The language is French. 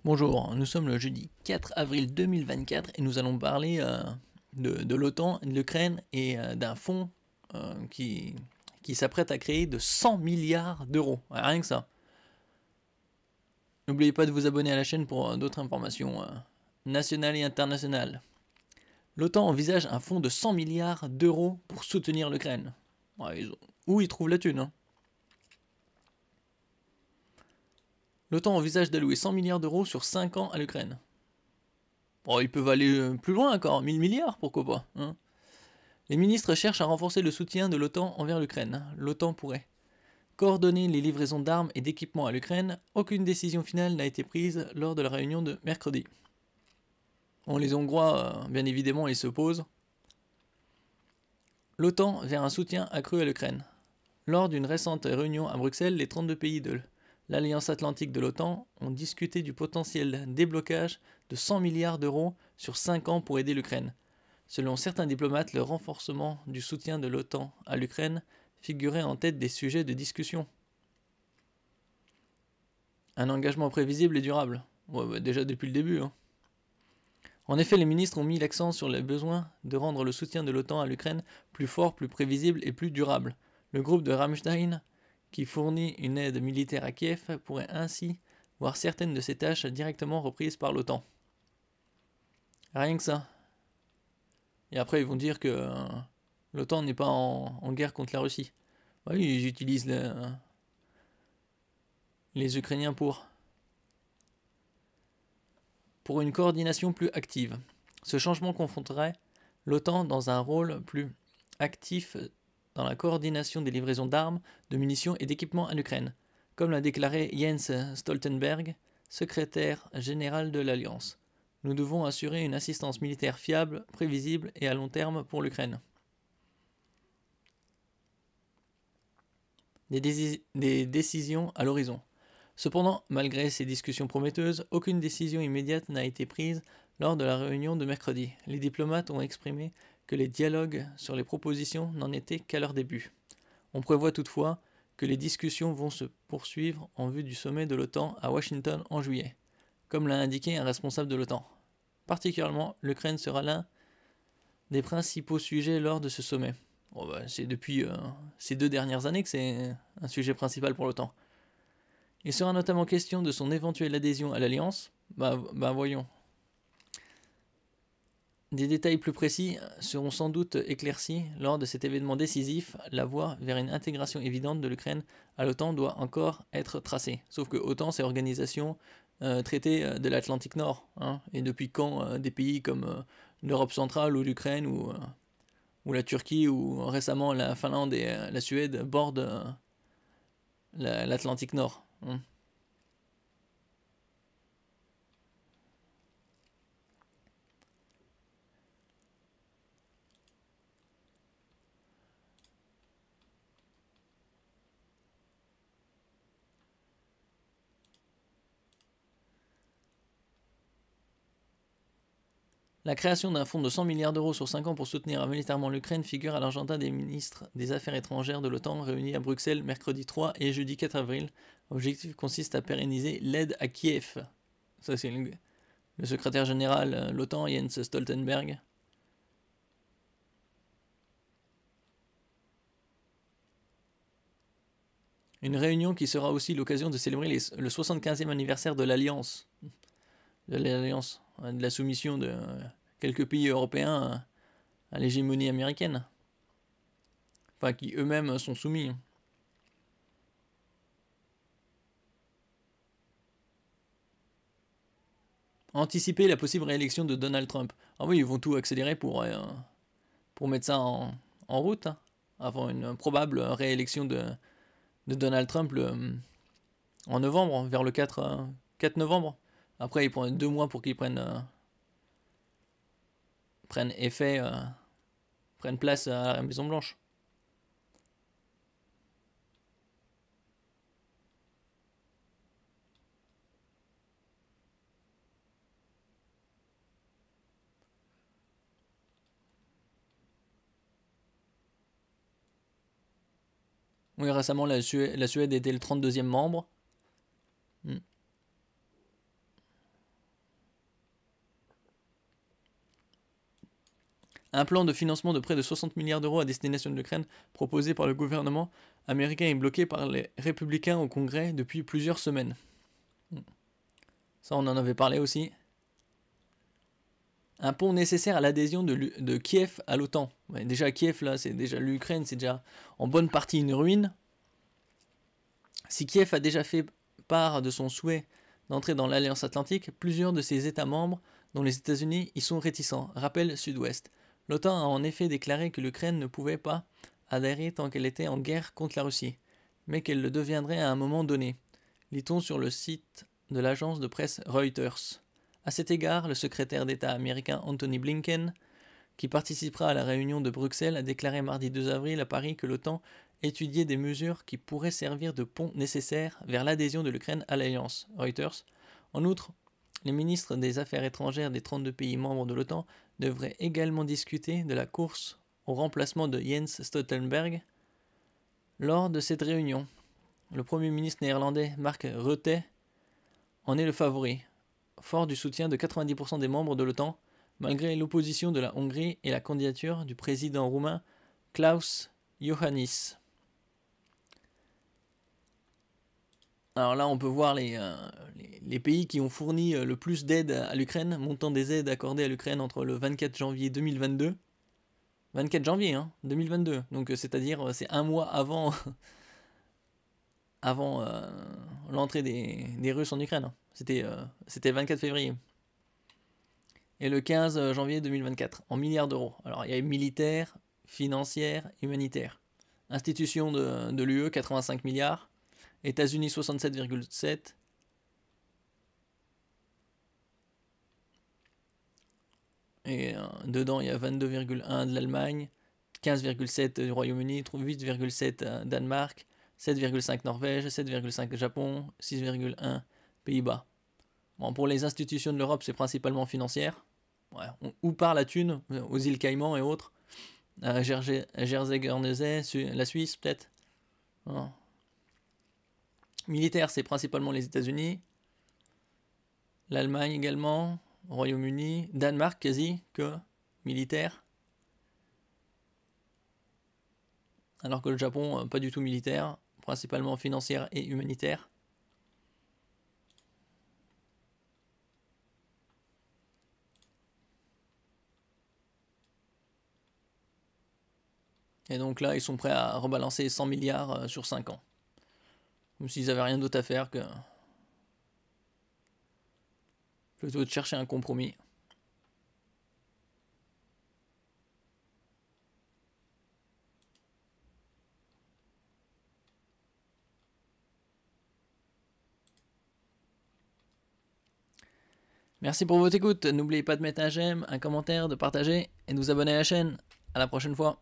Bonjour, nous sommes le jeudi 4 avril 2024 et nous allons parler de l'OTAN, de l'Ukraine et d'un fonds qui s'apprête à créer de 100 milliards d'euros. Rien que ça. N'oubliez pas de vous abonner à la chaîne pour d'autres informations nationales et internationales. L'OTAN envisage un fonds de 100 milliards d'euros pour soutenir l'Ukraine. Ouais, où ils trouvent la thune, hein. L'OTAN envisage d'allouer 100 milliards d'euros sur 5 ans à l'Ukraine. Bon, ils peuvent aller plus loin encore, 1000 milliards, pourquoi pas, hein. Les ministres cherchent à renforcer le soutien de l'OTAN envers l'Ukraine. L'OTAN pourrait coordonner les livraisons d'armes et d'équipements à l'Ukraine. Aucune décision finale n'a été prise lors de la réunion de mercredi. Bon, les Hongrois, bien évidemment, ils s'opposent. L'OTAN vers un soutien accru à l'Ukraine. Lors d'une récente réunion à Bruxelles, les 32 pays de l'Alliance Atlantique de l'OTAN ont discuté du potentiel déblocage de 100 milliards d'euros sur 5 ans pour aider l'Ukraine. Selon certains diplomates, le renforcement du soutien de l'OTAN à l'Ukraine figurait en tête des sujets de discussion. Un engagement prévisible et durable. Ouais, déjà depuis le début, hein. En effet, les ministres ont mis l'accent sur le besoin de rendre le soutien de l'OTAN à l'Ukraine plus fort, plus prévisible et plus durable. Le groupe de Rammstein, qui fournit une aide militaire à Kiev, pourrait ainsi voir certaines de ses tâches directement reprises par l'OTAN. Rien que ça. Et après, ils vont dire que l'OTAN n'est pas en guerre contre la Russie. Oui, ils utilisent les Ukrainiens pour une coordination plus active. Ce changement confronterait l'OTAN dans un rôle plus actif dans la coordination des livraisons d'armes, de munitions et d'équipements à l'Ukraine, comme l'a déclaré Jens Stoltenberg, secrétaire général de l'Alliance. Nous devons assurer une assistance militaire fiable, prévisible et à long terme pour l'Ukraine. Des décisions à l'horizon. Cependant, malgré ces discussions prometteuses, aucune décision immédiate n'a été prise lors de la réunion de mercredi. Les diplomates ont exprimé que les dialogues sur les propositions n'en étaient qu'à leur début. On prévoit toutefois que les discussions vont se poursuivre en vue du sommet de l'OTAN à Washington en juillet, comme l'a indiqué un responsable de l'OTAN. Particulièrement, l'Ukraine sera l'un des principaux sujets lors de ce sommet. Bon, c'est depuis ces 2 dernières années que c'est un sujet principal pour l'OTAN. Il sera notamment question de son éventuelle adhésion à l'Alliance. Voyons. Des détails plus précis seront sans doute éclaircis lors de cet événement décisif. La voie vers une intégration évidente de l'Ukraine à l'OTAN doit encore être tracée. Sauf que OTAN, c'est l'organisation traitée de l'Atlantique Nord, hein. Et depuis quand des pays comme l'Europe centrale ou l'Ukraine ou la Turquie ou récemment la Finlande et la Suède bordent l'Atlantique Nord, hein. La création d'un fonds de 100 milliards d'euros sur 5 ans pour soutenir militairement l'Ukraine figure à l'agenda des ministres des Affaires étrangères de l'OTAN réunis à Bruxelles mercredi 3 et jeudi 4 avril. L'objectif consiste à pérenniser l'aide à Kiev. Ça, c'est le secrétaire général de l'OTAN, Jens Stoltenberg. Une réunion qui sera aussi l'occasion de célébrer le 75e anniversaire de l'Alliance. De la soumission de quelques pays européens à l'hégémonie américaine. Enfin, qui eux-mêmes sont soumis. Anticiper la possible réélection de Donald Trump. Ah oui, ils vont tout accélérer pour mettre ça en route, hein, avant une probable réélection de Donald Trump en novembre, vers le 4 novembre. Après, ils prennent 2 mois pour qu'ils prennent effet, prennent place à la Maison Blanche. Oui, récemment, la Suède était le 32e membre. Un plan de financement de près de 60 milliards d'euros à destination de l'Ukraine proposé par le gouvernement américain est bloqué par les républicains au Congrès depuis plusieurs semaines. Ça, on en avait parlé aussi. Un pont nécessaire à l'adhésion de Kiev à l'OTAN. Ouais, déjà Kiev, là, c'est déjà l'Ukraine, c'est déjà en bonne partie une ruine. Si Kiev a déjà fait part de son souhait d'entrer dans l'Alliance Atlantique, plusieurs de ses États membres, dont les États-Unis, y sont réticents, rappelle Sud-Ouest. L'OTAN a en effet déclaré que l'Ukraine ne pouvait pas adhérer tant qu'elle était en guerre contre la Russie, mais qu'elle le deviendrait à un moment donné, lit-on sur le site de l'agence de presse Reuters. À cet égard, le secrétaire d'État américain Anthony Blinken, qui participera à la réunion de Bruxelles, a déclaré mardi 2 avril à Paris que l'OTAN étudiait des mesures qui pourraient servir de pont nécessaire vers l'adhésion de l'Ukraine à l'Alliance. Reuters. En outre, les ministres des Affaires étrangères des 32 pays membres de l'OTAN devraient également discuter de la course au remplacement de Jens Stoltenberg lors de cette réunion. Le Premier ministre néerlandais Mark Rutte en est le favori, fort du soutien de 90% des membres de l'OTAN, malgré l'opposition de la Hongrie et la candidature du président roumain Klaus Iohannis. Alors là, on peut voir les pays qui ont fourni le plus d'aide à l'Ukraine, montant des aides accordées à l'Ukraine entre le 24 janvier 2022, 24 janvier 2022, donc c'est-à-dire c'est un mois avant, avant l'entrée des Russes en Ukraine. C'était le 24 février. Et le 15 janvier 2024, en milliards d'euros. Alors il y a militaire, financière, humanitaire. Institution de l'UE, 85 milliards. États-Unis, 67,7. Et dedans, il y a 22,1 de l'Allemagne, 15,7 du Royaume-Uni, 8,7 Danemark, 7,5 Norvège, 7,5 Japon, 6,1 Pays-Bas. Bon, pour les institutions de l'Europe, c'est principalement financière. Ouais, où part la thune? Aux îles Caïmans et autres. Jersey-Guernesey, la Suisse peut-être. Non. Militaire, c'est principalement les États-Unis, l'Allemagne également, Royaume-Uni, Danemark quasi que militaire. Alors que le Japon, pas du tout militaire, principalement financière et humanitaire. Et donc là, ils sont prêts à rebalancer 100 milliards sur 5 ans. Comme s'ils n'avaient rien d'autre à faire que plutôt de chercher un compromis. Merci pour votre écoute. N'oubliez pas de mettre un j'aime, un commentaire, de partager et de vous abonner à la chaîne. À la prochaine fois.